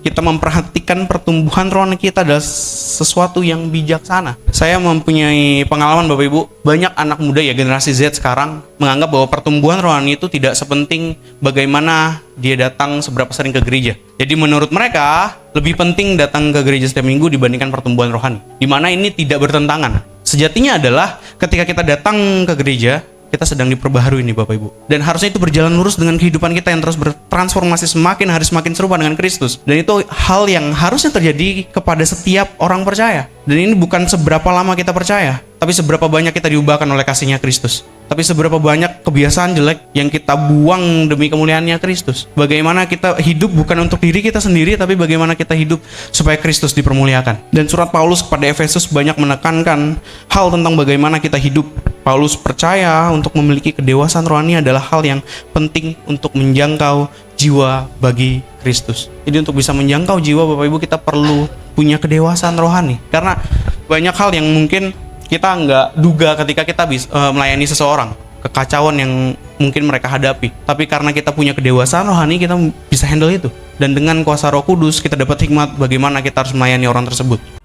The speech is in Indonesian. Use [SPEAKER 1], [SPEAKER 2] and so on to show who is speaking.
[SPEAKER 1] kita memperhatikan pertumbuhan rohani kita adalah sesuatu yang bijaksana. Saya mempunyai pengalaman Bapak Ibu, banyak anak muda ya generasi Z sekarang menganggap bahwa pertumbuhan rohani itu tidak sepenting bagaimana dia datang seberapa sering ke gereja. Jadi menurut mereka lebih penting datang ke gereja setiap minggu dibandingkan pertumbuhan rohani. Di mana ini tidak bertentangan. Sejatinya adalah ketika kita datang ke gereja, kita sedang diperbaharui nih Bapak Ibu. Dan harusnya itu berjalan lurus dengan kehidupan kita yang terus bertransformasi semakin hari semakin serupa dengan Kristus. Dan itu hal yang harusnya terjadi kepada setiap orang percaya. Dan ini bukan seberapa lama kita percaya, tapi seberapa banyak kita diubahkan oleh kasihnya Kristus. Tapi seberapa banyak kebiasaan jelek yang kita buang demi kemuliaannya Kristus. Bagaimana kita hidup bukan untuk diri kita sendiri, tapi bagaimana kita hidup supaya Kristus dipermuliakan. Dan surat Paulus kepada Efesus banyak menekankan hal tentang bagaimana kita hidup. Paulus percaya untuk memiliki kedewasaan rohani adalah hal yang penting untuk menjangkau jiwa bagi Kristus. Jadi untuk bisa menjangkau jiwa Bapak Ibu, kita perlu punya kedewasaan rohani. Karena banyak hal yang mungkin kita nggak duga ketika kita melayani seseorang, kekacauan yang mungkin mereka hadapi. Tapi karena kita punya kedewasaan rohani, kita bisa handle itu. Dan dengan kuasa Roh Kudus kita dapat hikmat bagaimana kita harus melayani orang tersebut.